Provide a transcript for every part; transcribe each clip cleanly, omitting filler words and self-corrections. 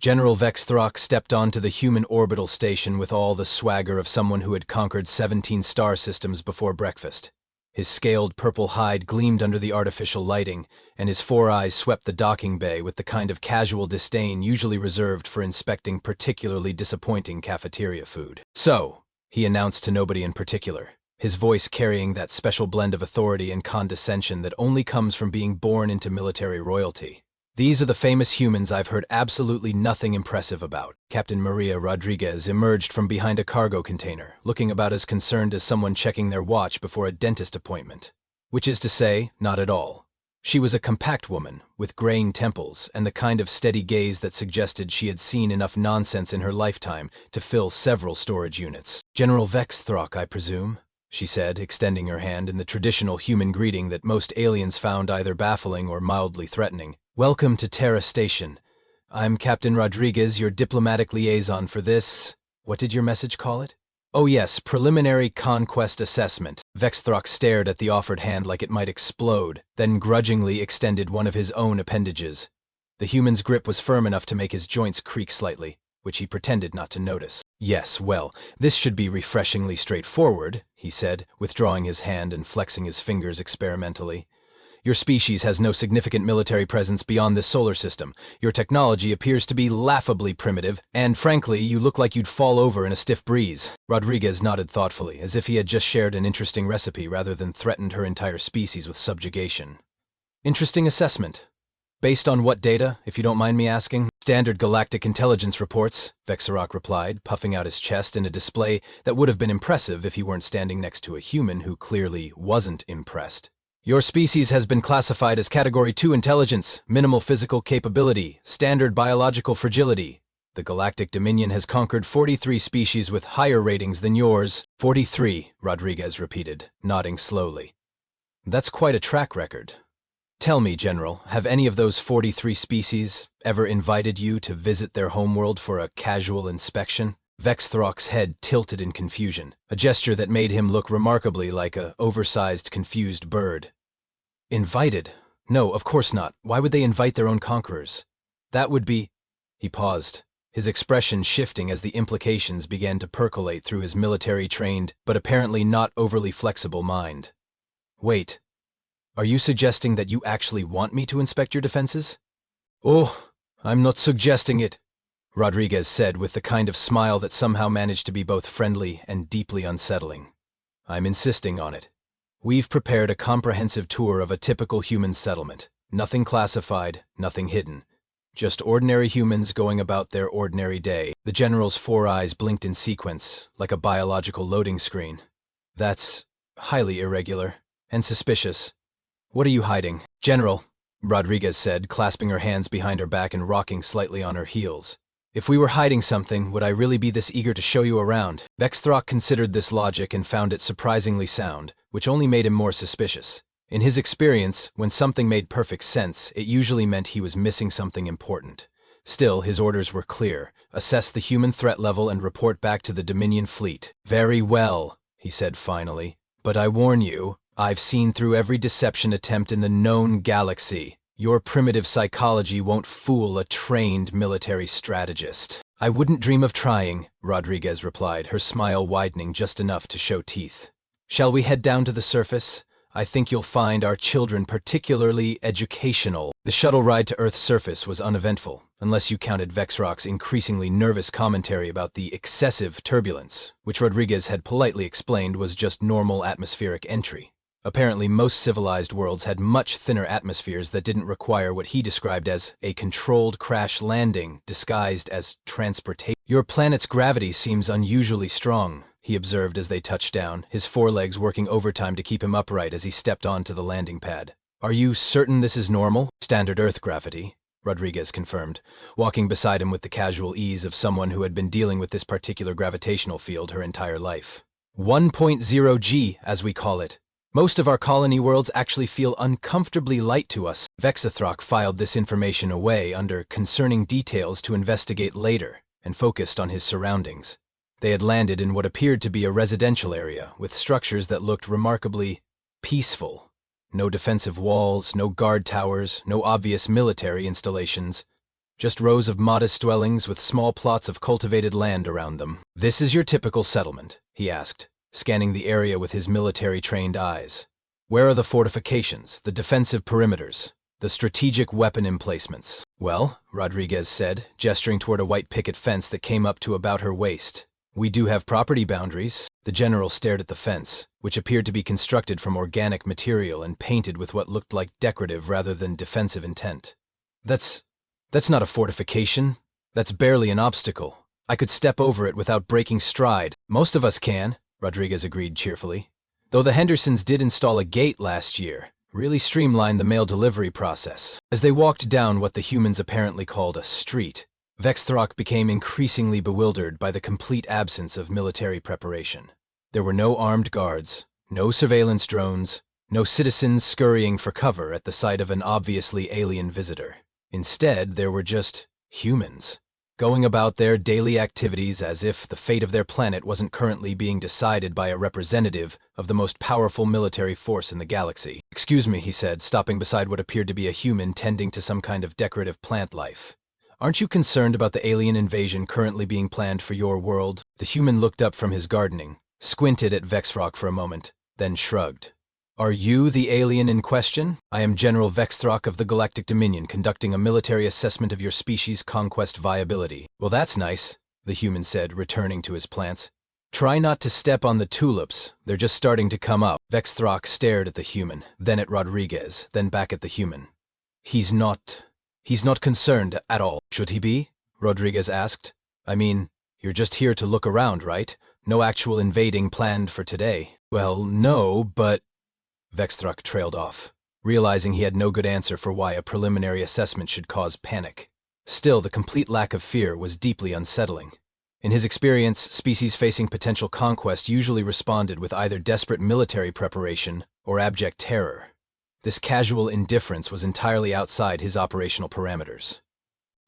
General Vexthrock stepped onto the human orbital station with all the swagger of someone who had conquered 17 star systems before breakfast. His scaled purple hide gleamed under the artificial lighting, and his four eyes swept the docking bay with the kind of casual disdain usually reserved for inspecting particularly disappointing cafeteria food. "So," he announced to nobody in particular, his voice carrying that special blend of authority and condescension that only comes from being born into military royalty. "These are the famous humans I've heard absolutely nothing impressive about." Captain Maria Rodriguez emerged from behind a cargo container, looking about as concerned as someone checking their watch before a dentist appointment. Which is to say, not at all. She was a compact woman, with graying temples and the kind of steady gaze that suggested she had seen enough nonsense in her lifetime to fill several storage units. "General Vexthrock, I presume?" she said, extending her hand in the traditional human greeting that most aliens found either baffling or mildly threatening. "Welcome to Terra Station. I'm Captain Rodriguez, your diplomatic liaison for this— what did your message call it? Oh yes, Preliminary Conquest Assessment." Vexthrock stared at the offered hand like it might explode, then grudgingly extended one of his own appendages. The human's grip was firm enough to make his joints creak slightly, which he pretended not to notice. "Yes, well, this should be refreshingly straightforward," he said, withdrawing his hand and flexing his fingers experimentally. "Your species has no significant military presence beyond this solar system. Your technology appears to be laughably primitive, and frankly, you look like you'd fall over in a stiff breeze." Rodriguez nodded thoughtfully, as if he had just shared an interesting recipe rather than threatened her entire species with subjugation. "Interesting assessment. Based on what data, if you don't mind me asking?" "Standard galactic intelligence reports," Vexthrock replied, puffing out his chest in a display that would have been impressive if he weren't standing next to a human who clearly wasn't impressed. "Your species has been classified as Category 2 intelligence, minimal physical capability, standard biological fragility. The Galactic Dominion has conquered 43 species with higher ratings than yours." "43, Rodriguez repeated, nodding slowly. "That's quite a track record. Tell me, General, have any of those 43 species ever invited you to visit their homeworld for a casual inspection?" Vexthrock's head tilted in confusion, a gesture that made him look remarkably like an oversized, confused bird. "Invited? No, of course not. Why would they invite their own conquerors? That would be—" He paused, his expression shifting as the implications began to percolate through his military-trained, but apparently not overly flexible mind. "Wait. Are you suggesting that you actually want me to inspect your defenses?" "Oh, I'm not suggesting it," Rodriguez said with the kind of smile that somehow managed to be both friendly and deeply unsettling. "I'm insisting on it. We've prepared a comprehensive tour of a typical human settlement. Nothing classified, nothing hidden. Just ordinary humans going about their ordinary day." The general's four eyes blinked in sequence, like a biological loading screen. "That's highly irregular and suspicious. What are you hiding?" "General," Rodriguez said, clasping her hands behind her back and rocking slightly on her heels. "If we were hiding something, would I really be this eager to show you around?" Vexthrock considered this logic and found it surprisingly sound, which only made him more suspicious. In his experience, when something made perfect sense, it usually meant he was missing something important. Still, his orders were clear: assess the human threat level and report back to the Dominion fleet. "Very well," he said finally. "But I warn you, I've seen through every deception attempt in the known galaxy. Your primitive psychology won't fool a trained military strategist." "I wouldn't dream of trying," Rodriguez replied, her smile widening just enough to show teeth. "Shall we head down to the surface? I think you'll find our children particularly educational." The shuttle ride to Earth's surface was uneventful, unless you counted Vexthrock's increasingly nervous commentary about the excessive turbulence, which Rodriguez had politely explained was just normal atmospheric entry. Apparently, most civilized worlds had much thinner atmospheres that didn't require what he described as a controlled crash landing disguised as transportation. "Your planet's gravity seems unusually strong," he observed as they touched down, his forelegs working overtime to keep him upright as he stepped onto the landing pad. "Are you certain this is normal?" "Standard Earth gravity," Rodriguez confirmed, walking beside him with the casual ease of someone who had been dealing with this particular gravitational field her entire life. 1.0 G, as we call it. Most of our colony worlds actually feel uncomfortably light to us." Vexthrock filed this information away under concerning details to investigate later and focused on his surroundings. They had landed in what appeared to be a residential area with structures that looked remarkably peaceful. No defensive walls, no guard towers, no obvious military installations. just rows of modest dwellings with small plots of cultivated land around them. "This is your typical settlement?" he asked, scanning the area with his military-trained eyes. "Where are the fortifications, the defensive perimeters, the strategic weapon emplacements?" "Well," Rodriguez said, gesturing toward a white picket fence that came up to about her waist, "we do have property boundaries." The general stared at the fence, which appeared to be constructed from organic material and painted with what looked like decorative rather than defensive intent. That's not a fortification. That's barely an obstacle. I could step over it without breaking stride." "Most of us can," Rodriguez agreed cheerfully. "Though the Hendersons did install a gate last year, really streamlined the mail delivery process." As they walked down what the humans apparently called a street, Vexthrock became increasingly bewildered by the complete absence of military preparation. There were no armed guards, no surveillance drones, no citizens scurrying for cover at the sight of an obviously alien visitor. Instead, there were just humans, going about their daily activities as if the fate of their planet wasn't currently being decided by a representative of the most powerful military force in the galaxy. "Excuse me," he said, stopping beside what appeared to be a human tending to some kind of decorative plant life. "Aren't you concerned about the alien invasion currently being planned for your world?" The human looked up from his gardening, squinted at Vexthrock for a moment, then shrugged. "Are you the alien in question? I am General Vexthrock of the Galactic Dominion, conducting a military assessment of your species' conquest viability." "Well, that's nice," the human said, returning to his plants. "Try not to step on the tulips, they're just starting to come up." Vexthrock stared at the human, then at Rodriguez, then back at the human. He's not concerned at all." "Should he be?" Rodriguez asked. "I mean, you're just here to look around, right? No actual invading planned for today." "Well, no, but—" Vexthrock trailed off, realizing he had no good answer for why a preliminary assessment should cause panic. Still, the complete lack of fear was deeply unsettling. In his experience, species facing potential conquest usually responded with either desperate military preparation or abject terror. This casual indifference was entirely outside his operational parameters.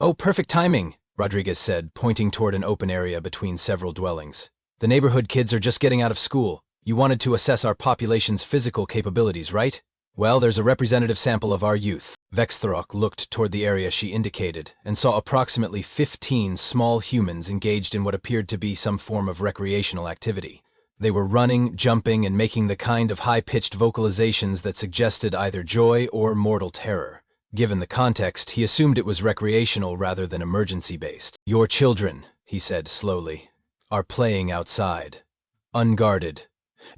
"Oh, perfect timing," Rodriguez said, pointing toward an open area between several dwellings. "The neighborhood kids are just getting out of school. You wanted to assess our population's physical capabilities, right? Well, there's a representative sample of our youth." Vexthrock looked toward the area she indicated and saw approximately 15 small humans engaged in what appeared to be some form of recreational activity. They were running, jumping, and making the kind of high-pitched vocalizations that suggested either joy or mortal terror. Given the context, he assumed it was recreational rather than emergency-based. "Your children," he said slowly, "are playing outside, unguarded,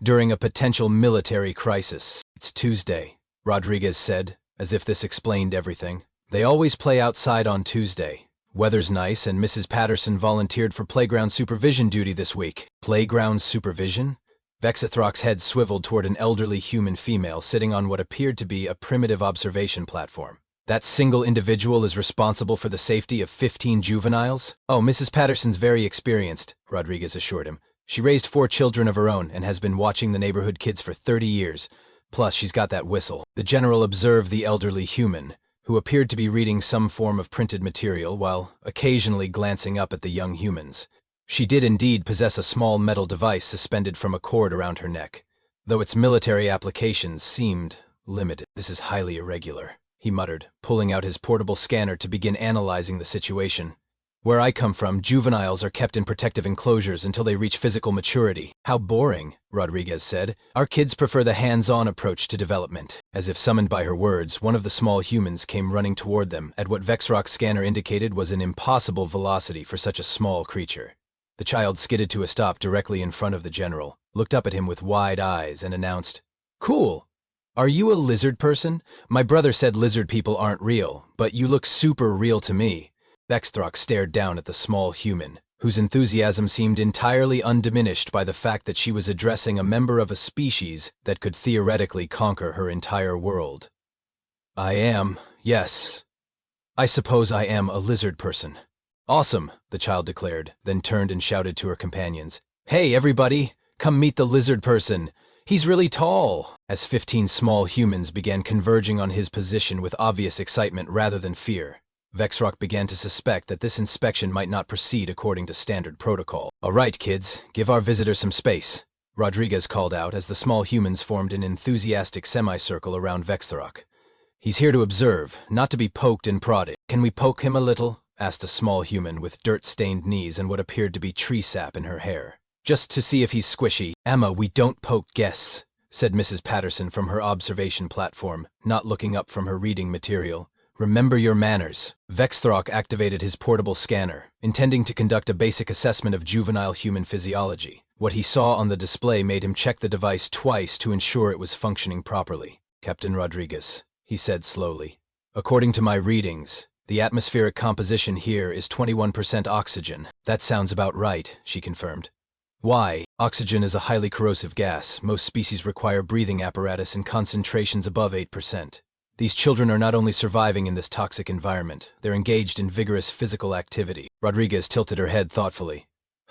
during a potential military crisis." "It's Tuesday," Rodriguez said, as if this explained everything. "They always play outside on Tuesday. Weather's nice, and Mrs. Patterson volunteered for playground supervision duty this week." "Playground supervision?" Vexthrock's head swiveled toward an elderly human female sitting on what appeared to be a primitive observation platform. "That single individual is responsible for the safety of 15 juveniles?" "Oh, Mrs. Patterson's very experienced," Rodriguez assured him. "She raised 4 children of her own and has been watching the neighborhood kids for 30 years. Plus, she's got that whistle." The general observed the elderly human, who appeared to be reading some form of printed material while occasionally glancing up at the young humans. She did indeed possess a small metal device suspended from a cord around her neck, though its military applications seemed limited. "This is highly irregular," he muttered, pulling out his portable scanner to begin analyzing the situation. "Where I come from, juveniles are kept in protective enclosures until they reach physical maturity." "How boring," Rodriguez said. "Our kids prefer the hands-on approach to development." As if summoned by her words, one of the small humans came running toward them at what Vexthrock's scanner indicated was an impossible velocity for such a small creature. The child skidded to a stop directly in front of the general, looked up at him with wide eyes, and announced, "Cool! Are you a lizard person? My brother said lizard people aren't real, but you look super real to me." Vexthrock stared down at the small human, whose enthusiasm seemed entirely undiminished by the fact that she was addressing a member of a species that could theoretically conquer her entire world. Yes. I suppose I am a lizard person." "Awesome," the child declared, then turned and shouted to her companions. "Hey, everybody, come meet the lizard person. He's really tall." As 15 small humans began converging on his position with obvious excitement rather than fear, Vexthrock began to suspect that this inspection might not proceed according to standard protocol. "All right, kids, give our visitor some space," Rodriguez called out as the small humans formed an enthusiastic semicircle around Vexthrock. "He's here to observe, not to be poked and prodded." "Can we poke him a little?" asked a small human with dirt-stained knees and what appeared to be tree sap in her hair. Just to see if he's squishy. Emma, we don't poke guests, said Mrs. Patterson from her observation platform, not looking up from her reading material. Remember your manners. Vexthrock activated his portable scanner, intending to conduct a basic assessment of juvenile human physiology. What he saw on the display made him check the device twice to ensure it was functioning properly. Captain Rodriguez, he said slowly. According to my readings, the atmospheric composition here is 21% oxygen. That sounds about right, she confirmed. Why? Oxygen is a highly corrosive gas. Most species require breathing apparatus in concentrations above 8%. These children are not only surviving in this toxic environment, they're engaged in vigorous physical activity. Rodriguez tilted her head thoughtfully.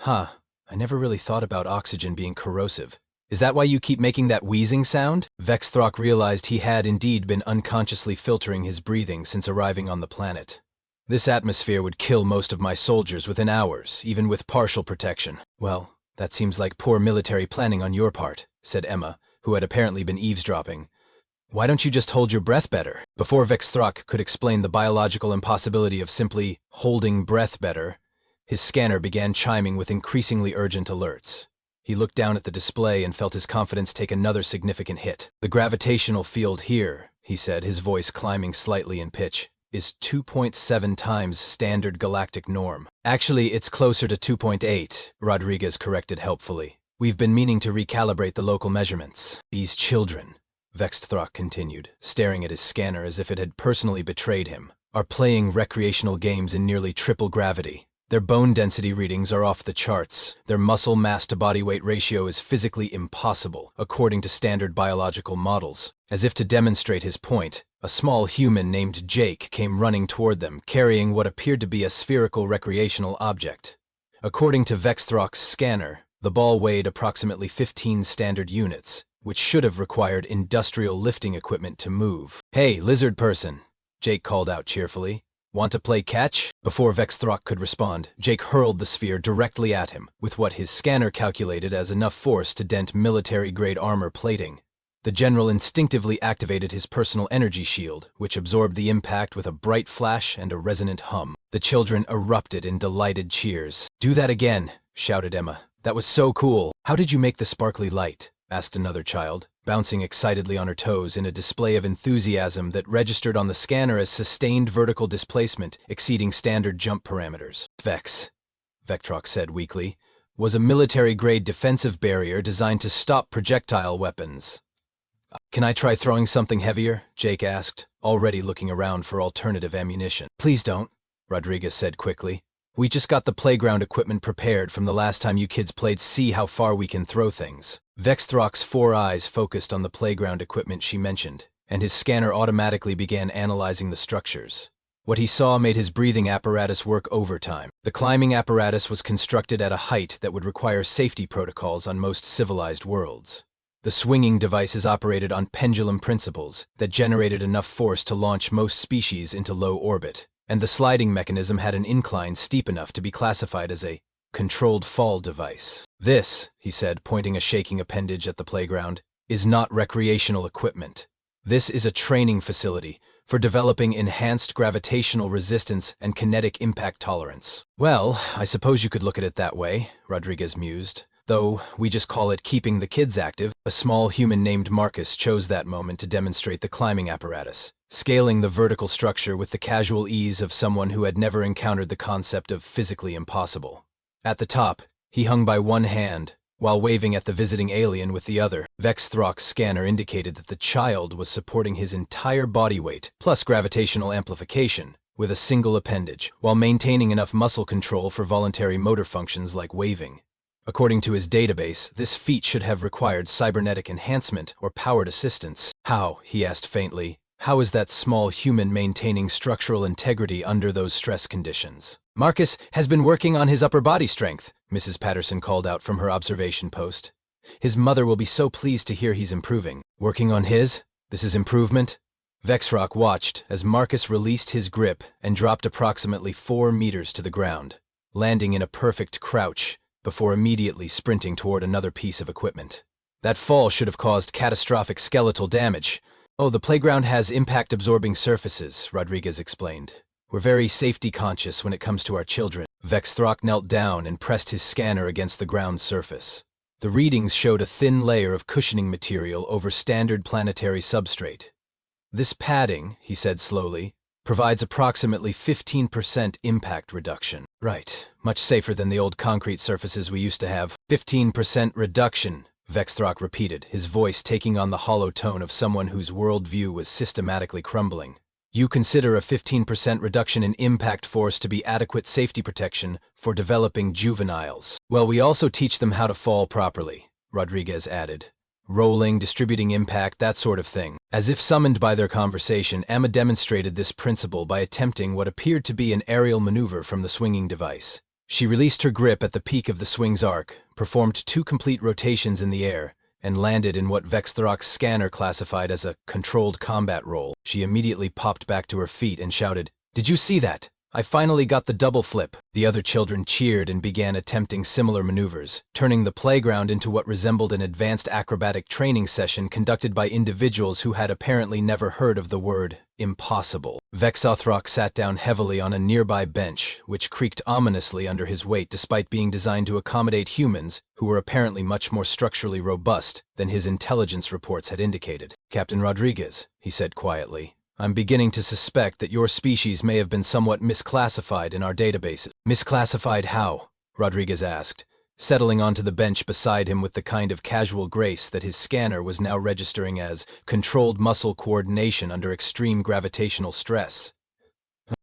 I never really thought about oxygen being corrosive. Is that why you keep making that wheezing sound? Vexthrock realized he had indeed been unconsciously filtering his breathing since arriving on the planet. This atmosphere would kill most of my soldiers within hours, even with partial protection. Well, that seems like poor military planning on your part, said Emma, who had apparently been eavesdropping. Why don't you just hold your breath better? Before Vexthrock could explain the biological impossibility of simply holding breath better, his scanner began chiming with increasingly urgent alerts. He looked down at the display and felt his confidence take another significant hit. The gravitational field here, he said, his voice climbing slightly in pitch, is 2.7 times standard galactic norm. Actually, it's closer to 2.8, Rodriguez corrected helpfully. We've been meaning to recalibrate the local measurements. These children, Vexthrock continued, staring at his scanner as if it had personally betrayed him, are playing recreational games in nearly triple gravity. Their bone density readings are off the charts. Their muscle mass to body weight ratio is physically impossible, according to standard biological models. As if to demonstrate his point, a small human named Jake came running toward them, carrying what appeared to be a spherical recreational object. According to Vexthrock's scanner, the ball weighed approximately 15 standard units, which should have required industrial lifting equipment to move. Hey, lizard person, Jake called out cheerfully. Want to play catch? Before Vexthrock could respond, Jake hurled the sphere directly at him, with what his scanner calculated as enough force to dent military-grade armor plating. The general instinctively activated his personal energy shield, which absorbed the impact with a bright flash and a resonant hum. The children erupted in delighted cheers. Do that again, shouted Emma. That was so cool. How did you make the sparkly light? Asked another child, bouncing excitedly on her toes in a display of enthusiasm that registered on the scanner as sustained vertical displacement exceeding standard jump parameters. Vexthrock said weakly, was a military-grade defensive barrier designed to stop projectile weapons. Can I try throwing something heavier? Jake asked, already looking around for alternative ammunition. Please don't, Rodriguez said quickly. We just got the playground equipment prepared from the last time you kids played See How Far We Can Throw Things. Vexthrock's 4 eyes focused on the playground equipment she mentioned, and his scanner automatically began analyzing the structures. What he saw made his breathing apparatus work overtime. The climbing apparatus was constructed at a height that would require safety protocols on most civilized worlds. The swinging devices operated on pendulum principles that generated enough force to launch most species into low orbit, and the sliding mechanism had an incline steep enough to be classified as a controlled fall device. This, he said, pointing a shaking appendage at the playground, is not recreational equipment. This is a training facility for developing enhanced gravitational resistance and kinetic impact tolerance. Well, I suppose you could look at it that way, Rodriguez mused. Though we just call it keeping the kids active. A small human named Marcus chose that moment to demonstrate the climbing apparatus, scaling the vertical structure with the casual ease of someone who had never encountered the concept of physically impossible. At the top, he hung by one hand, while waving at the visiting alien with the other. Vexthrock's scanner indicated that the child was supporting his entire body weight, plus gravitational amplification, with a single appendage, while maintaining enough muscle control for voluntary motor functions like waving. According to his database, this feat should have required cybernetic enhancement or powered assistance. How, he asked faintly, how is that small human maintaining structural integrity under those stress conditions? Marcus has been working on his upper body strength, Mrs. Patterson called out from her observation post. His mother will be so pleased to hear he's improving. Working on his? This is improvement? Vexthrock watched as Marcus released his grip and dropped approximately 4 meters to the ground, landing in a perfect crouch before immediately sprinting toward another piece of equipment. That fall should have caused catastrophic skeletal damage. Oh, the playground has impact-absorbing surfaces, Rodriguez explained. We're very safety conscious when it comes to our children. Vexthrock knelt down and pressed his scanner against the ground surface. The readings showed a thin layer of cushioning material over standard planetary substrate. This padding, he said slowly, provides approximately 15% impact reduction. Right, much safer than the old concrete surfaces we used to have. 15% reduction, Vexthrock repeated, his voice taking on the hollow tone of someone whose worldview was systematically crumbling. You consider a 15% reduction in impact force to be adequate safety protection for developing juveniles. Well, we also teach them how to fall properly, Rodriguez added. Rolling, distributing impact, that sort of thing. As if summoned by their conversation, Emma demonstrated this principle by attempting what appeared to be an aerial maneuver from the swinging device. She released her grip at the peak of the swing's arc, performed 2 complete rotations in the air, and landed in what Vexthrock's scanner classified as a controlled combat roll. She immediately popped back to her feet and shouted, "Did you see that? I finally got the double flip." The other children cheered and began attempting similar maneuvers, turning the playground into what resembled an advanced acrobatic training session conducted by individuals who had apparently never heard of the word impossible. Vexthrock sat down heavily on a nearby bench, which creaked ominously under his weight despite being designed to accommodate humans who were apparently much more structurally robust than his intelligence reports had indicated. "Captain Rodriguez," he said quietly, "I'm beginning to suspect that your species may have been somewhat misclassified in our databases." "Misclassified how?" Rodriguez asked, settling onto the bench beside him with the kind of casual grace that his scanner was now registering as controlled muscle coordination under extreme gravitational stress.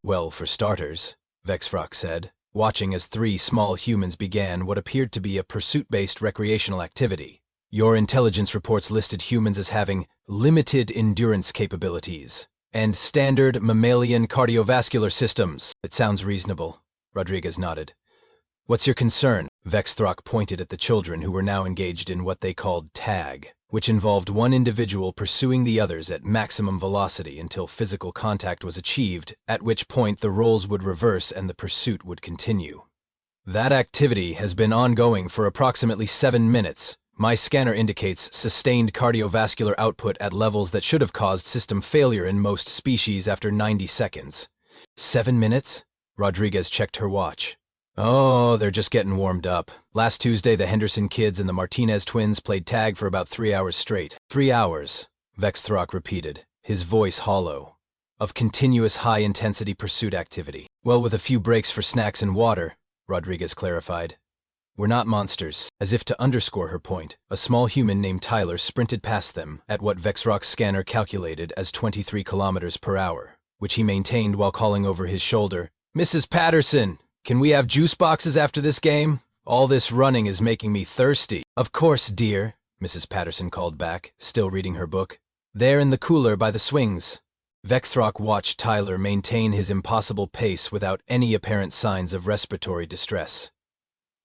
"Well, for starters," Vexthrock said, watching as 3 small humans began what appeared to be a pursuit-based recreational activity. "Your intelligence reports listed humans as having limited endurance capabilities and standard mammalian cardiovascular systems." "It sounds reasonable," Rodriguez nodded. "What's your concern?" Vexthrock pointed at the children who were now engaged in what they called tag, which involved one individual pursuing the others at maximum velocity until physical contact was achieved, at which point the roles would reverse and the pursuit would continue. "That activity has been ongoing for approximately 7 minutes. My scanner indicates sustained cardiovascular output at levels that should have caused system failure in most species after 90 seconds. 7 minutes? Rodriguez checked her watch. "Oh, they're just getting warmed up. Last Tuesday, the Henderson kids and the Martinez twins played tag for about 3 hours straight." 3 hours, Vexthrock repeated, his voice hollow, "of continuous high-intensity pursuit activity." "Well, with a few breaks for snacks and water," Rodriguez clarified. "We're not monsters." As if to underscore her point, a small human named Tyler sprinted past them at what Vexthrock's scanner calculated as 23 kilometers per hour, which he maintained while calling over his shoulder, "Mrs. Patterson! Can we have juice boxes after this game? All this running is making me thirsty." "Of course, dear," Mrs. Patterson called back, still reading her book. "There in the cooler by the swings." Vexthrock watched Tyler maintain his impossible pace without any apparent signs of respiratory distress.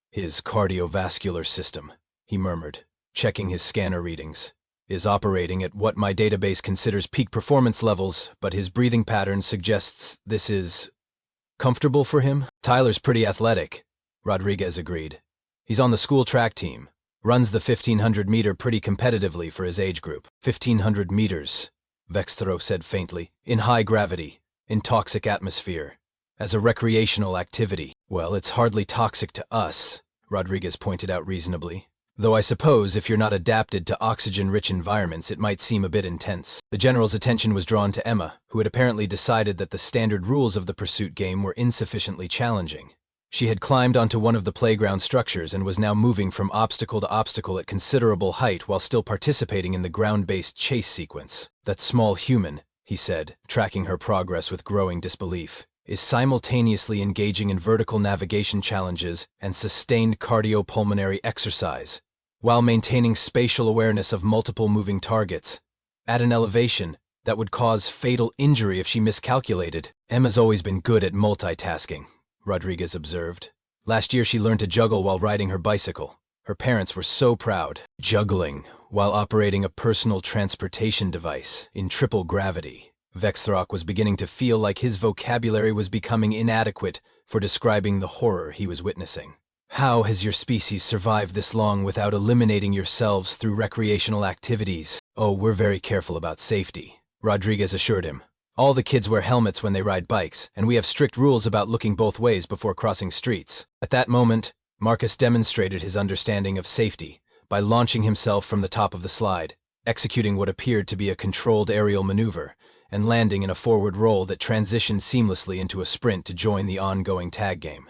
"His cardiovascular system," he murmured, checking his scanner readings, "is operating at what my database considers peak performance levels, but his breathing pattern suggests this is comfortable for him." "Tyler's pretty athletic," Rodriguez agreed. "He's on the school track team. Runs the 1500 meter pretty competitively for his age group." 1500 meters, Vexthrock said faintly, "in high gravity, in toxic atmosphere, as a recreational activity." "Well, it's hardly toxic to us," Rodriguez pointed out reasonably. "Though I suppose if you're not adapted to oxygen-rich environments, it might seem a bit intense." The general's attention was drawn to Emma, who had apparently decided that the standard rules of the pursuit game were insufficiently challenging. She had climbed onto one of the playground structures and was now moving from obstacle to obstacle at considerable height while still participating in the ground-based chase sequence. "That small human," he said, tracking her progress with growing disbelief, "is simultaneously engaging in vertical navigation challenges and sustained cardiopulmonary exercise, while maintaining spatial awareness of multiple moving targets, at an elevation that would cause fatal injury if she miscalculated." "Emma's always been good at multitasking," Rodriguez observed. "Last year she learned to juggle while riding her bicycle. Her parents were so proud." Juggling while operating a personal transportation device in triple gravity. Vexthrock was beginning to feel like his vocabulary was becoming inadequate for describing the horror he was witnessing. "How has your species survived this long without eliminating yourselves through recreational activities?" "Oh, we're very careful about safety," Rodriguez assured him. All the kids wear helmets when they ride bikes, and we have strict rules about looking both ways before crossing streets. At that moment, Marcus demonstrated his understanding of safety by launching himself from the top of the slide, executing what appeared to be a controlled aerial maneuver, and landing in a forward roll that transitioned seamlessly into a sprint to join the ongoing tag game.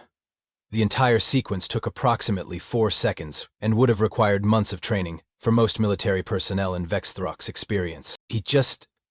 The entire sequence took approximately 4 seconds and would have required months of training for most military personnel in Vexthrock's experience.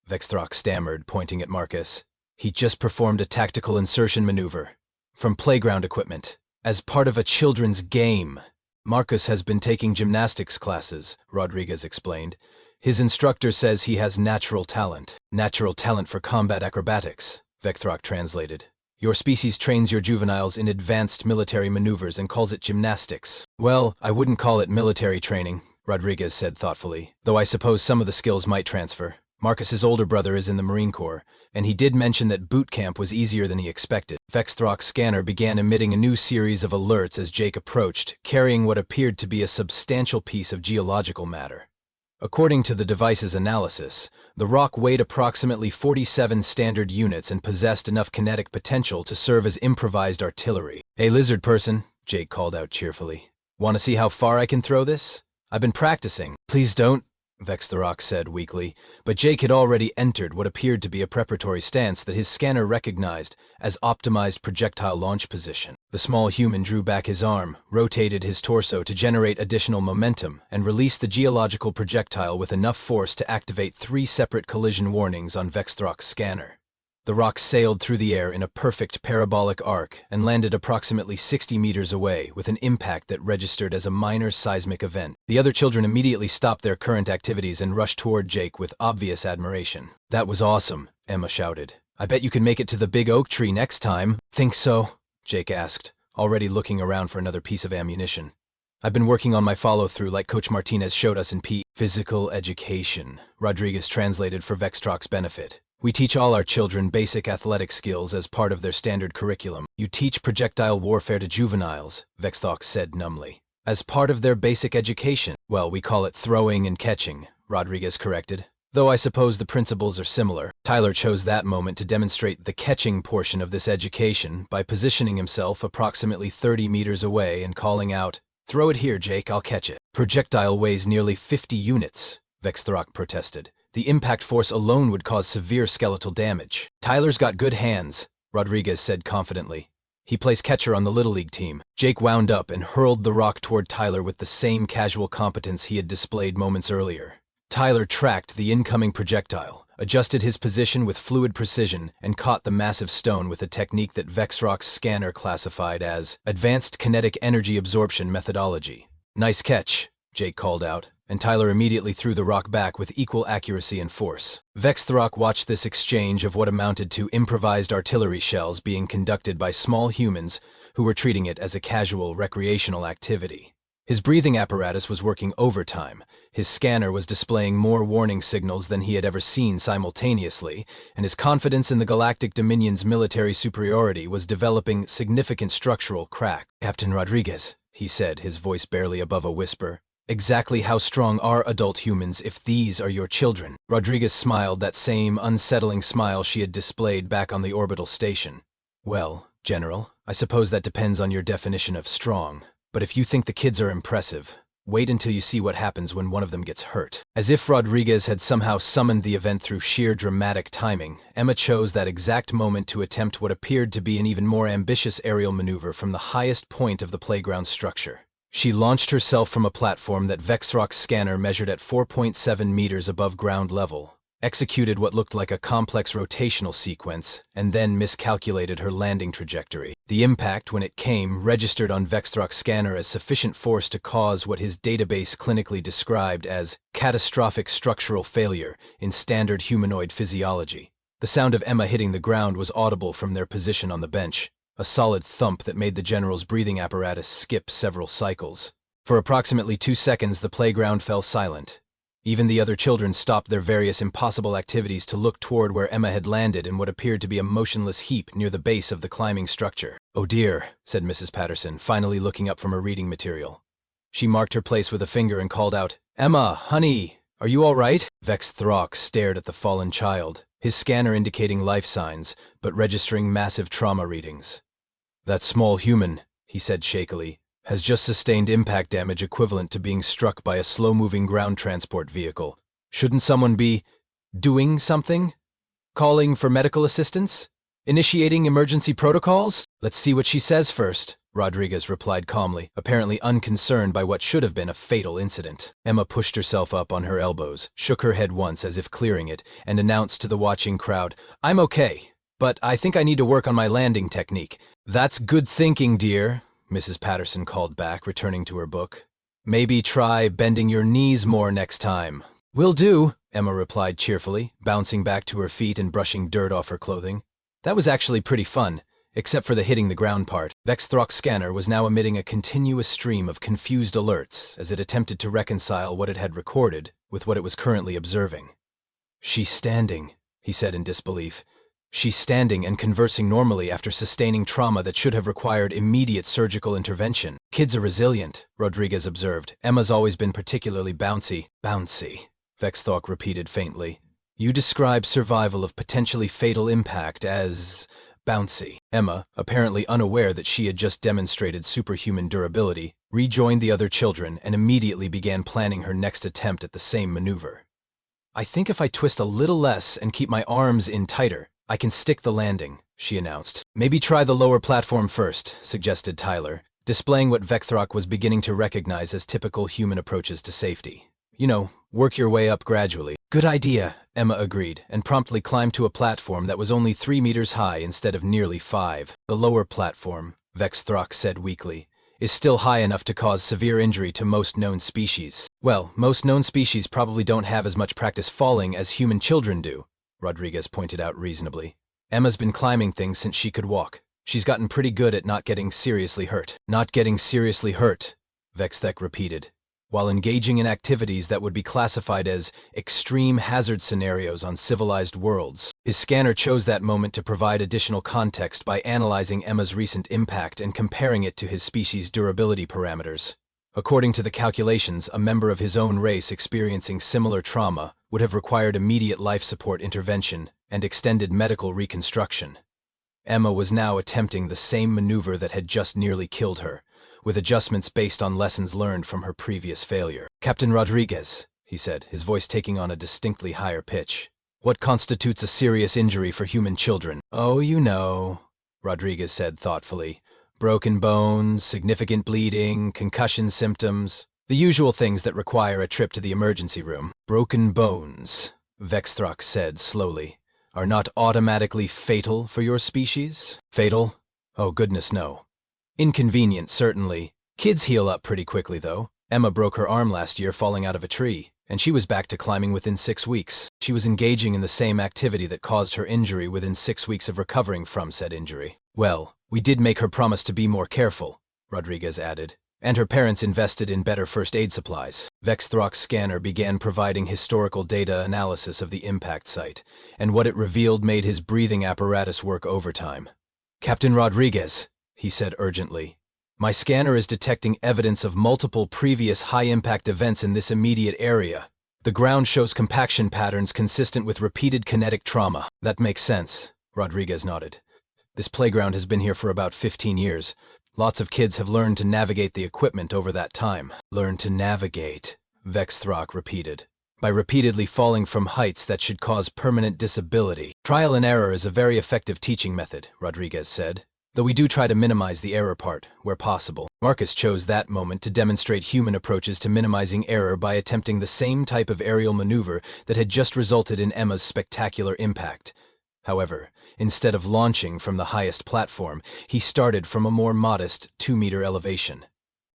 Vexthrock stammered, pointing at Marcus. He just performed a tactical insertion maneuver from playground equipment as part of a children's game. Marcus has been taking gymnastics classes, Rodriguez explained. His instructor says he has natural talent. Natural talent for combat acrobatics, Vexthrock translated. Your species trains your juveniles in advanced military maneuvers and calls it gymnastics. Well, I wouldn't call it military training, Rodriguez said thoughtfully, though I suppose some of the skills might transfer. Marcus's older brother is in the Marine Corps, and he did mention that boot camp was easier than he expected. Vexthrock's scanner began emitting a new series of alerts as Jake approached, carrying what appeared to be a substantial piece of geological matter. According to the device's analysis, the rock weighed approximately 47 standard units and possessed enough kinetic potential to serve as improvised artillery. Hey, lizard person, Jake called out cheerfully. Want to see how far I can throw this? I've been practicing. Please don't, Vexthrock said weakly, but Jake had already entered what appeared to be a preparatory stance that his scanner recognized as optimized projectile launch position. The small human drew back his arm, rotated his torso to generate additional momentum, and released the geological projectile with enough force to activate 3 separate collision warnings on Vexthrock's scanner. The rock sailed through the air in a perfect parabolic arc and landed approximately 60 meters away with an impact that registered as a minor seismic event. The other children immediately stopped their current activities and rushed toward Jake with obvious admiration. That was awesome, Emma shouted. I bet you can make it to the big oak tree next time. Think so? Jake asked, already looking around for another piece of ammunition. I've been working on my follow-through like Coach Martinez showed us in Physical Education, Rodriguez translated for Vexthrock's benefit. We teach all our children basic athletic skills as part of their standard curriculum. You teach projectile warfare to juveniles, Vexthrock said numbly. As part of their basic education. Well, we call it throwing and catching, Rodriguez corrected. Though I suppose the principles are similar. Tyler chose that moment to demonstrate the catching portion of this education by positioning himself approximately 30 meters away and calling out, "Throw it here, Jake, I'll catch it." Projectile weighs nearly 50 units, Vexthrock protested. The impact force alone would cause severe skeletal damage. Tyler's got good hands, Rodriguez said confidently. He plays catcher on the Little League team. Jake wound up and hurled the rock toward Tyler with the same casual competence he had displayed moments earlier. Tyler tracked the incoming projectile, adjusted his position with fluid precision, and caught the massive stone with a technique that Vexthrock's scanner classified as Advanced Kinetic Energy Absorption Methodology. Nice catch, Jake called out, and Tyler immediately threw the rock back with equal accuracy and force. Vexthrock watched this exchange of what amounted to improvised artillery shells being conducted by small humans who were treating it as a casual recreational activity. His breathing apparatus was working overtime, his scanner was displaying more warning signals than he had ever seen simultaneously, and his confidence in the Galactic Dominion's military superiority was developing significant structural crack. "Captain Rodriguez," he said, his voice barely above a whisper. "Exactly how strong are adult humans if these are your children?" Rodriguez smiled, that same unsettling smile she had displayed back on the orbital station. "Well, General, I suppose that depends on your definition of strong. But if you think the kids are impressive, wait until you see what happens when one of them gets hurt." As if Rodriguez had somehow summoned the event through sheer dramatic timing, Emma chose that exact moment to attempt what appeared to be an even more ambitious aerial maneuver from the highest point of the playground structure. She launched herself from a platform that Vexthrock's scanner measured at 4.7 meters above ground level, executed what looked like a complex rotational sequence, and then miscalculated her landing trajectory. The impact, when it came, registered on Vexthrock's scanner as sufficient force to cause what his database clinically described as catastrophic structural failure in standard humanoid physiology. The sound of Emma hitting the ground was audible from their position on the bench, a solid thump that made the general's breathing apparatus skip several cycles. For approximately 2 seconds, the playground fell silent. Even the other children stopped their various impossible activities to look toward where Emma had landed in what appeared to be a motionless heap near the base of the climbing structure. "Oh dear," said Mrs. Patterson, finally looking up from her reading material. She marked her place with a finger and called out, "Emma, honey!" Are you all right? Vex Throck stared at the fallen child, his scanner indicating life signs, but registering massive trauma readings. That small human, he said shakily, has just sustained impact damage equivalent to being struck by a slow-moving ground transport vehicle. Shouldn't someone be doing something? Calling for medical assistance? Initiating emergency protocols? Let's see what she says first, Rodriguez replied calmly, apparently unconcerned by what should have been a fatal incident. Emma pushed herself up on her elbows, shook her head once as if clearing it, and announced to the watching crowd, "I'm okay, but I think I need to work on my landing technique." "That's good thinking, dear," Mrs. Patterson called back, returning to her book. "Maybe try bending your knees more next time." "Will do," Emma replied cheerfully, bouncing back to her feet and brushing dirt off her clothing. That was actually pretty fun, except for the hitting the ground part. Vex Throck's scanner was now emitting a continuous stream of confused alerts as it attempted to reconcile what it had recorded with what it was currently observing. "She's standing," he said in disbelief. "She's standing and conversing normally after sustaining trauma that should have required immediate surgical intervention. Kids are resilient," Rodriguez observed. "Emma's always been particularly bouncy." "Bouncy," Vex Throck repeated faintly. "You describe survival of potentially fatal impact as bouncy." Emma, apparently unaware that she had just demonstrated superhuman durability, rejoined the other children and immediately began planning her next attempt at the same maneuver. "I think if I twist a little less and keep my arms in tighter, I can stick the landing," she announced. "Maybe try the lower platform first," suggested Tyler, displaying what Vex Throck was beginning to recognize as typical human approaches to safety. "You know, work your way up gradually." "Good idea," Emma agreed, and promptly climbed to a platform that was only 3 meters high instead of nearly 5. "The lower platform," Vex Throck said weakly, "is still high enough to cause severe injury to most known species." "Well, most known species probably don't have as much practice falling as human children do," Rodriguez pointed out reasonably. "Emma's been climbing things since she could walk. She's gotten pretty good at not getting seriously hurt." "Not getting seriously hurt," Vex Throck repeated, while engaging in activities that would be classified as extreme hazard scenarios on civilized worlds. His scanner chose that moment to provide additional context by analyzing Emma's recent impact and comparing it to his species' durability parameters. According to the calculations, a member of his own race experiencing similar trauma would have required immediate life support intervention and extended medical reconstruction. Emma was now attempting the same maneuver that had just nearly killed her, with adjustments based on lessons learned from her previous failure. "Captain Rodriguez," he said, his voice taking on a distinctly higher pitch, "what constitutes a serious injury for human children?" "Oh, you know," Rodriguez said thoughtfully. "Broken bones, significant bleeding, concussion symptoms, the usual things that require a trip to the emergency room." "Broken bones," Vex Throck said slowly, "are not automatically fatal for your species?" "Fatal? Oh, goodness, no. Inconvenient, certainly. Kids heal up pretty quickly, though. Emma broke her arm last year falling out of a tree, and she was back to climbing within 6 weeks. She was engaging in the same activity that caused her injury within 6 weeks of recovering from said injury." "Well, we did make her promise to be more careful," Rodriguez added, "and her parents invested in better first aid supplies." Vex Throck's scanner began providing historical data analysis of the impact site, and what it revealed made his breathing apparatus work overtime. "Captain Rodriguez," he said urgently, "my scanner is detecting evidence of multiple previous high-impact events in this immediate area. The ground shows compaction patterns consistent with repeated kinetic trauma." "That makes sense," Rodriguez nodded. "This playground has been here for about 15 years. Lots of kids have learned to navigate the equipment over that time." "Learn to navigate," Vex Throck repeated, "by repeatedly falling from heights that should cause permanent disability." "Trial and error is a very effective teaching method," Rodriguez said, "though we do try to minimize the error part, where possible." Marcus chose that moment to demonstrate human approaches to minimizing error by attempting the same type of aerial maneuver that had just resulted in Emma's spectacular impact. However, instead of launching from the highest platform, he started from a more modest 2-meter elevation.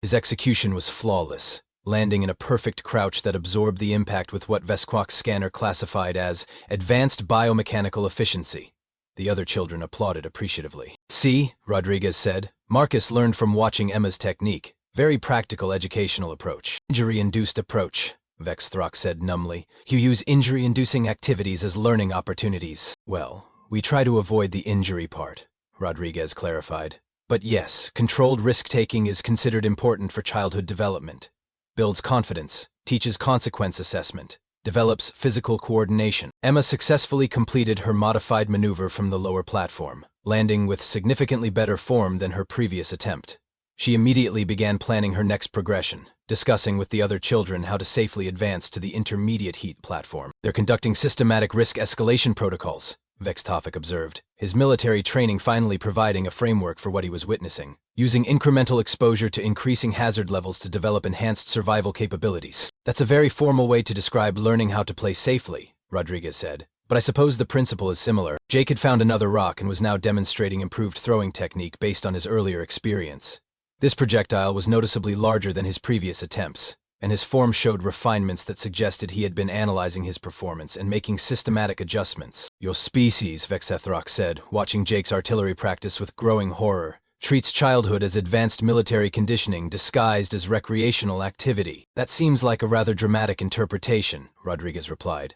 His execution was flawless, landing in a perfect crouch that absorbed the impact with what Vex Throck's scanner classified as advanced biomechanical efficiency. The other children applauded appreciatively. "See," Rodriguez said, "Marcus learned from watching Emma's technique. Very practical educational approach." "Injury-induced approach," Vex Throck said numbly. "You use injury-inducing activities as learning opportunities." "Well, we try to avoid the injury part," Rodriguez clarified. "But yes, controlled risk-taking is considered important for childhood development. Builds confidence, teaches consequence assessment, develops physical coordination. Emma successfully completed her modified maneuver from the lower platform, landing with significantly better form than her previous attempt. She immediately began planning her next progression, discussing with the other children how to safely advance to the intermediate heat platform. They're conducting systematic risk escalation protocols, Vextofik observed, his military training finally providing a framework for what he was witnessing, using incremental exposure to increasing hazard levels to develop enhanced survival capabilities. That's a very formal way to describe learning how to play safely, Rodriguez said. But I suppose the principle is similar. Jake had found another rock and was now demonstrating improved throwing technique based on his earlier experience. This projectile was noticeably larger than his previous attempts, and his form showed refinements that suggested he had been analyzing his performance and making systematic adjustments. Your species, Vexethrok said, watching Jake's artillery practice with growing horror, treats childhood as advanced military conditioning disguised as recreational activity. That seems like a rather dramatic interpretation, Rodriguez replied.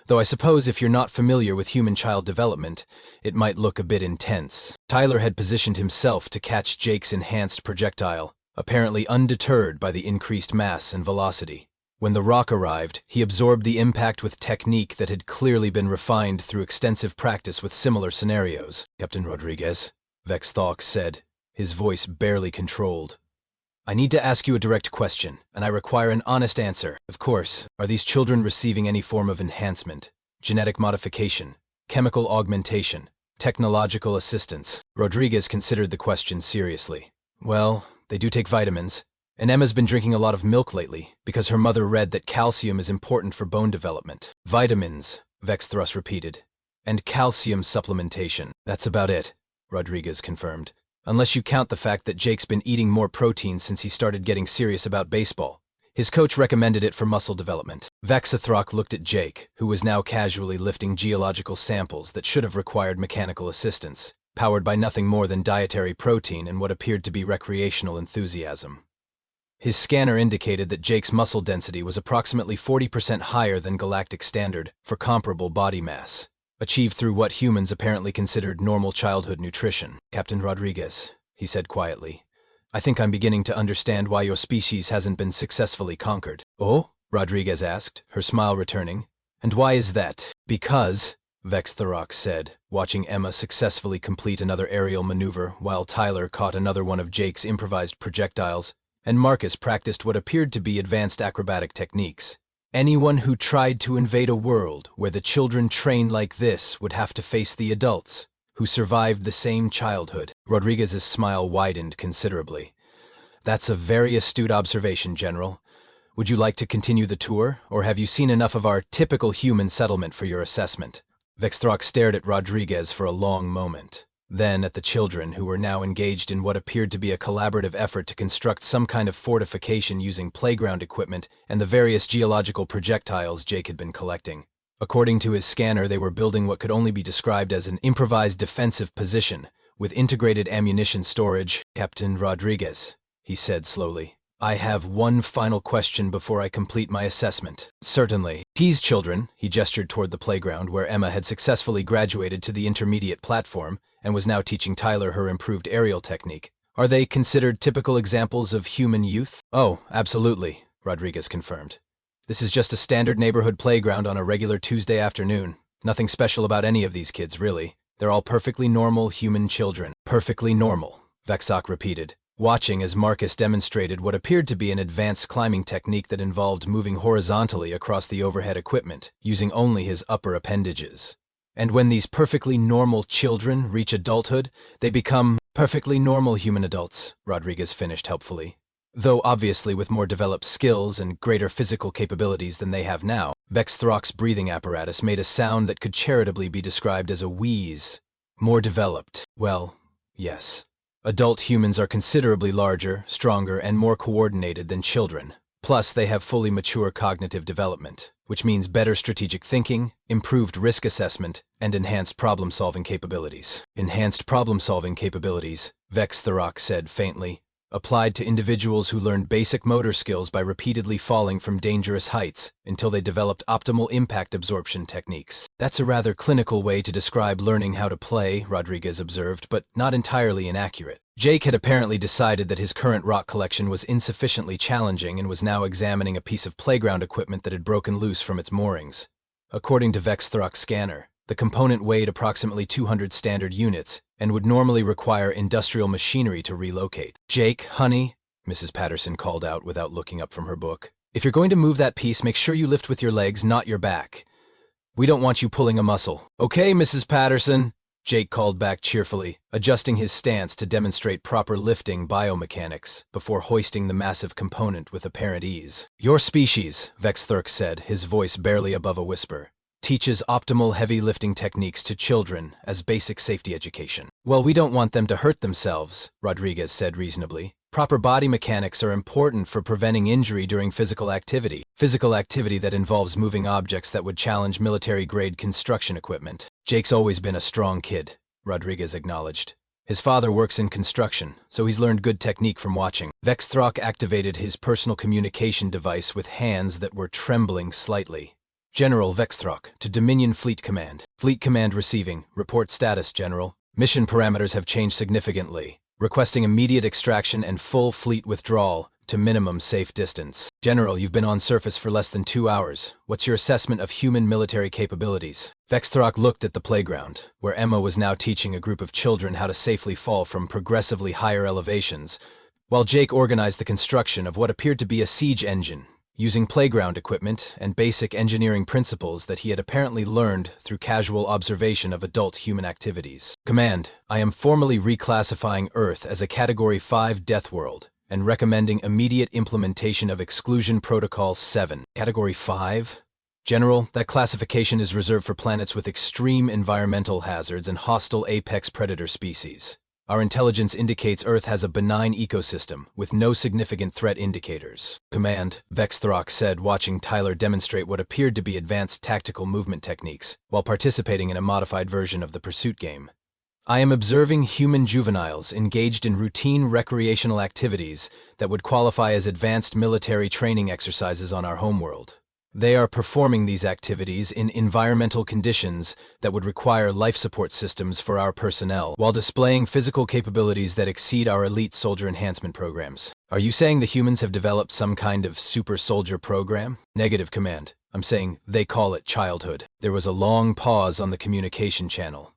Though I suppose if you're not familiar with human child development, it might look a bit intense. Tyler had positioned himself to catch Jake's enhanced projectile, apparently undeterred by the increased mass and velocity. When the rock arrived, he absorbed the impact with technique that had clearly been refined through extensive practice with similar scenarios. Captain Rodriguez, Vexthawk said, his voice barely controlled. I need to ask you a direct question, and I require an honest answer. Of course, are these children receiving any form of enhancement, genetic modification, chemical augmentation, technological assistance? Rodriguez considered the question seriously. Well, they do take vitamins, and Emma's been drinking a lot of milk lately because her mother read that calcium is important for bone development. Vitamins, Vexthrus repeated, and calcium supplementation. That's about it, Rodriguez confirmed. Unless you count the fact that Jake's been eating more protein since he started getting serious about baseball. His coach recommended it for muscle development. Vexethrok looked at Jake, who was now casually lifting geological samples that should have required mechanical assistance, powered by nothing more than dietary protein and what appeared to be recreational enthusiasm. His scanner indicated that Jake's muscle density was approximately 40% higher than galactic standard for comparable body mass, achieved through what humans apparently considered normal childhood nutrition. Captain Rodriguez, he said quietly, I think I'm beginning to understand why your species hasn't been successfully conquered. Oh? Rodriguez asked, her smile returning. And why is that? Because, Vextharok said, watching Emma successfully complete another aerial maneuver while Tyler caught another one of Jake's improvised projectiles, and Marcus practiced what appeared to be advanced acrobatic techniques. Anyone who tried to invade a world where the children trained like this would have to face the adults, who survived the same childhood. Rodriguez's smile widened considerably. That's a very astute observation, General. Would you like to continue the tour, or have you seen enough of our typical human settlement for your assessment? Vexthrok stared at Rodriguez for a long moment, then at the children who were now engaged in what appeared to be a collaborative effort to construct some kind of fortification using playground equipment and the various geological projectiles Jake had been collecting. According to his scanner, they were building what could only be described as an improvised defensive position, with integrated ammunition storage. Captain Rodriguez, he said slowly, I have one final question before I complete my assessment. Certainly. These children, he gestured toward the playground where Emma had successfully graduated to the intermediate platform and was now teaching Tyler her improved aerial technique. Are they considered typical examples of human youth? Oh, absolutely, Rodriguez confirmed. This is just a standard neighborhood playground on a regular Tuesday afternoon. Nothing special about any of these kids, really. They're all perfectly normal human children. Perfectly normal, Vexok repeated, watching as Marcus demonstrated what appeared to be an advanced climbing technique that involved moving horizontally across the overhead equipment, using only his upper appendages. And when these perfectly normal children reach adulthood, they become perfectly normal human adults, Rodriguez finished helpfully. Though obviously with more developed skills and greater physical capabilities than they have now, Vexthrok's breathing apparatus made a sound that could charitably be described as a wheeze. More developed. Well, yes. Adult humans are considerably larger, stronger, and more coordinated than children. Plus, they have fully mature cognitive development, which means better strategic thinking, improved risk assessment, and enhanced problem-solving capabilities. Enhanced problem-solving capabilities, Vextharok said faintly. applied to individuals who learned basic motor skills by repeatedly falling from dangerous heights until they developed optimal impact absorption techniques. That's a rather clinical way to describe learning how to play, Rodriguez observed, but not entirely inaccurate. Jake had apparently decided that his current rock collection was insufficiently challenging and was now examining a piece of playground equipment that had broken loose from its moorings. According to Vexthrock's scanner, the component weighed approximately 200 standard units and would normally require industrial machinery to relocate. "Jake, honey," Mrs. Patterson called out without looking up from her book, "if you're going to move that piece, make sure you lift with your legs, not your back. We don't want you pulling a muscle." "Okay, Mrs. Patterson," Jake called back cheerfully, adjusting his stance to demonstrate proper lifting biomechanics before hoisting the massive component with apparent ease. "Your species," Vexthrock said, his voice barely above a whisper, "teaches optimal heavy lifting techniques to children as basic safety education." "Well, we don't want them to hurt themselves," Rodriguez said reasonably. "Proper body mechanics are important for preventing injury during physical activity that involves moving objects that would challenge military-grade construction equipment." "Jake's always been a strong kid," Rodriguez acknowledged. "His father works in construction, so he's learned good technique from watching." Vexthrock activated his personal communication device with hands that were trembling slightly. "General Vexthrock, to Dominion Fleet Command. Fleet Command receiving. Report status, General. Mission parameters have changed significantly. Requesting immediate extraction and full fleet withdrawal to minimum safe distance." "General, you've been on surface for less than 2 hours. What's your assessment of human military capabilities?" Vexthrock looked at the playground, where Emma was now teaching a group of children how to safely fall from progressively higher elevations, while Jake organized the construction of what appeared to be a siege engine, using playground equipment and basic engineering principles that he had apparently learned through casual observation of adult human activities. "Command, I am formally reclassifying Earth as a Category 5 Deathworld and recommending immediate implementation of Exclusion Protocol 7. Category 5? General, that classification is reserved for planets with extreme environmental hazards and hostile apex predator species. Our intelligence indicates Earth has a benign ecosystem, with no significant threat indicators." "Command," Vexthrock said, watching Tyler demonstrate what appeared to be advanced tactical movement techniques, while participating in a modified version of the pursuit game. "I am observing human juveniles engaged in routine recreational activities that would qualify as advanced military training exercises on our homeworld. They are performing these activities in environmental conditions that would require life support systems for our personnel, while displaying physical capabilities that exceed our elite soldier enhancement programs." "Are you saying the humans have developed some kind of super soldier program?" "Negative, Command. I'm saying they call it childhood." There was a long pause on the communication channel.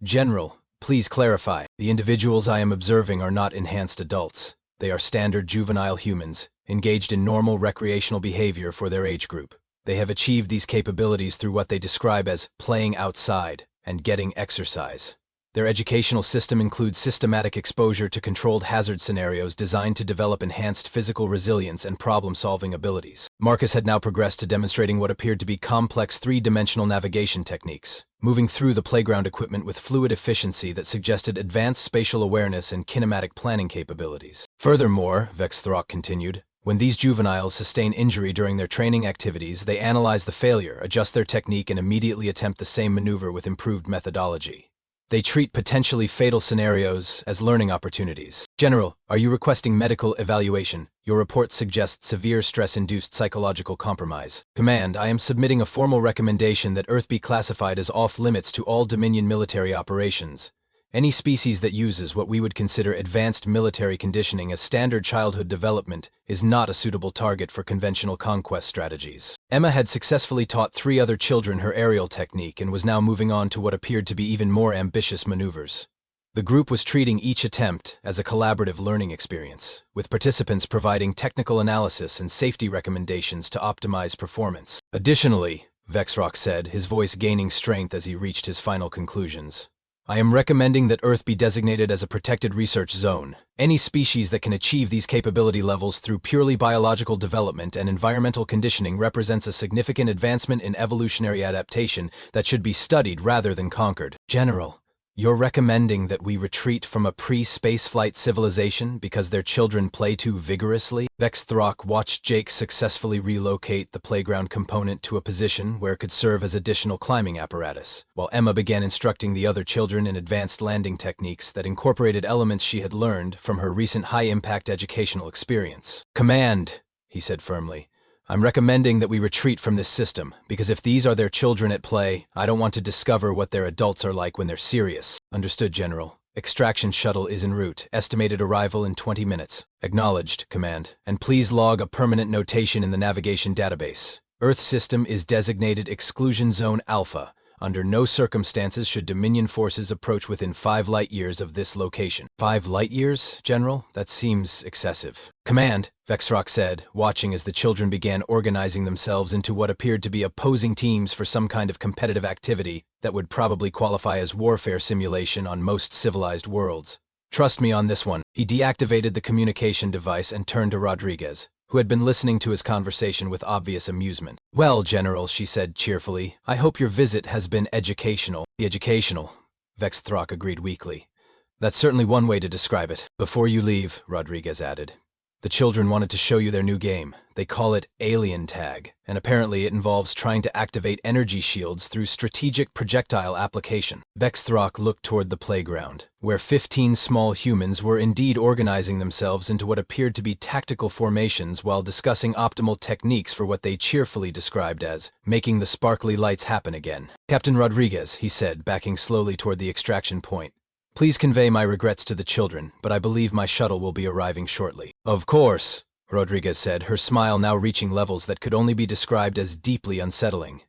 "General, please clarify. The individuals I am observing are not enhanced adults. They are standard juvenile humans, engaged in normal recreational behavior for their age group. They have achieved these capabilities through what they describe as playing outside and getting exercise. Their educational system includes systematic exposure to controlled hazard scenarios designed to develop enhanced physical resilience and problem-solving abilities." Marcus had now progressed to demonstrating what appeared to be complex three-dimensional navigation techniques, moving through the playground equipment with fluid efficiency that suggested advanced spatial awareness and kinematic planning capabilities. "Furthermore," Vexthrock continued, "when these juveniles sustain injury during their training activities, they analyze the failure, adjust their technique, and immediately attempt the same maneuver with improved methodology. They treat potentially fatal scenarios as learning opportunities." "General, are you requesting medical evaluation? Your report suggests severe stress-induced psychological compromise." "Command, I am submitting a formal recommendation that Earth be classified as off-limits to all Dominion military operations. Any species that uses what we would consider advanced military conditioning as standard childhood development is not a suitable target for conventional conquest strategies." Emma had successfully taught 3 other children her aerial technique and was now moving on to what appeared to be even more ambitious maneuvers. The group was treating each attempt as a collaborative learning experience, with participants providing technical analysis and safety recommendations to optimize performance. "Additionally," Vexthrock said, his voice gaining strength as he reached his final conclusions, "I am recommending that Earth be designated as a protected research zone. Any species that can achieve these capability levels through purely biological development and environmental conditioning represents a significant advancement in evolutionary adaptation that should be studied rather than conquered." "General, You're recommending that we retreat from a pre-spaceflight civilization because their children play too vigorously? Vexthrock watched Jake successfully relocate the playground component to a position where it could serve as additional climbing apparatus, while Emma began instructing the other children in advanced landing techniques that incorporated elements she had learned from her recent high-impact educational experience. "Command," he said firmly. "I'm recommending that we retreat from this system, because if these are their children at play, I don't want to discover what their adults are like when they're serious." "Understood, General. Extraction shuttle is en route. Estimated arrival in 20 minutes. Acknowledged, Command. And please log a permanent notation in the navigation database. Earth system is designated Exclusion Zone Alpha. Under no circumstances should Dominion forces approach within 5 light-years of this location." 5 light-years, General? That seems excessive. "Command," Vexthrock said, watching as the children began organizing themselves into what appeared to be opposing teams for some kind of competitive activity that would probably qualify as warfare simulation on most civilized worlds. "Trust me on this one." He deactivated the communication device and turned to Rodriguez, who had been listening to his conversation with obvious amusement. "Well, General," she said cheerfully, "I hope your visit has been educational." "The educational," Vexthrock agreed weakly. "That's certainly one way to describe it." "Before you leave," Rodriguez added, "the children wanted to show you their new game. They call it Alien Tag, and apparently it involves trying to activate energy shields through strategic projectile application." Vexthrock looked toward the playground, where 15 small humans were indeed organizing themselves into what appeared to be tactical formations while discussing optimal techniques for what they cheerfully described as making the sparkly lights happen again. "Captain Rodriguez," he said, backing slowly toward the extraction point, "please convey my regrets to the children, but I believe my shuttle will be arriving shortly." "Of course," Rodriguez said, her smile now reaching levels that could only be described as deeply unsettling.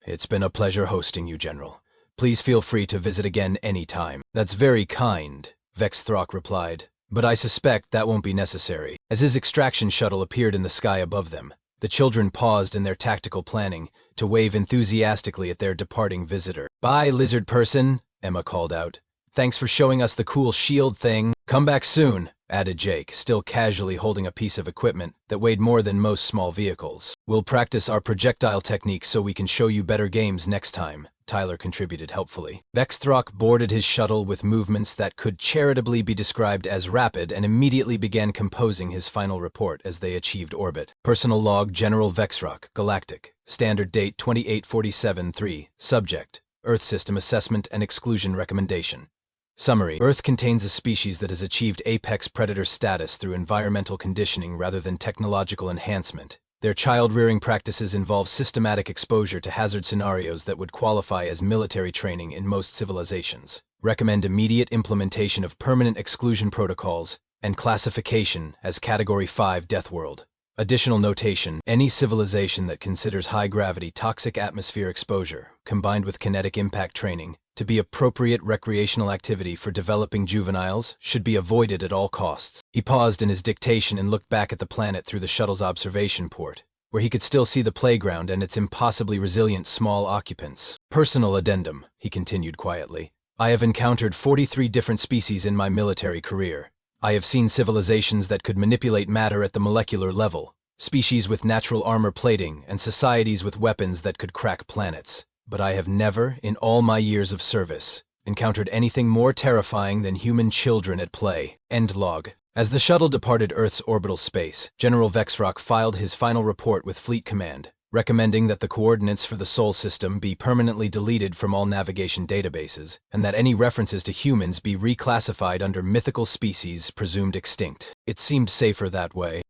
"It's been a pleasure hosting you, General. Please feel free to visit again any time." "That's very kind," Vexthrock replied, "but I suspect that won't be necessary." As his extraction shuttle appeared in the sky above them, the children paused in their tactical planning to wave enthusiastically at their departing visitor. "Bye, lizard person," Emma called out. "Thanks for showing us the cool shield thing." "Come back soon," added Jake, still casually holding a piece of equipment that weighed more than most small vehicles. "We'll practice our projectile techniques so we can show you better games next time," Tyler contributed helpfully. Vexthrock boarded his shuttle with movements that could charitably be described as rapid and immediately began composing his final report as they achieved orbit. Personal log: General Vexthrock, Galactic. Standard date 2847-3. Subject: Earth System Assessment and Exclusion Recommendation. Summary: Earth contains a species that has achieved apex predator status through environmental conditioning rather than technological enhancement. Their child-rearing practices involve systematic exposure to hazard scenarios that would qualify as military training in most civilizations. Recommend immediate implementation of permanent exclusion protocols and classification as Category 5 Deathworld. Additional notation: any civilization that considers high-gravity toxic atmosphere exposure, combined with kinetic impact training, to be appropriate recreational activity for developing juveniles should be avoided at all costs. He paused in his dictation and looked back at the planet through the shuttle's observation port, where he could still see the playground and its impossibly resilient small occupants. "Personal addendum," he continued quietly. "I have encountered 43 different species in my military career. I have seen civilizations that could manipulate matter at the molecular level, species with natural armor plating, and societies with weapons that could crack planets. But I have never, in all my years of service, encountered anything more terrifying than human children at play." End log. As the shuttle departed Earth's orbital space, General Vexthrock filed his final report with Fleet Command, recommending that the coordinates for the Sol system be permanently deleted from all navigation databases, and that any references to humans be reclassified under mythical species presumed extinct. It seemed safer that way.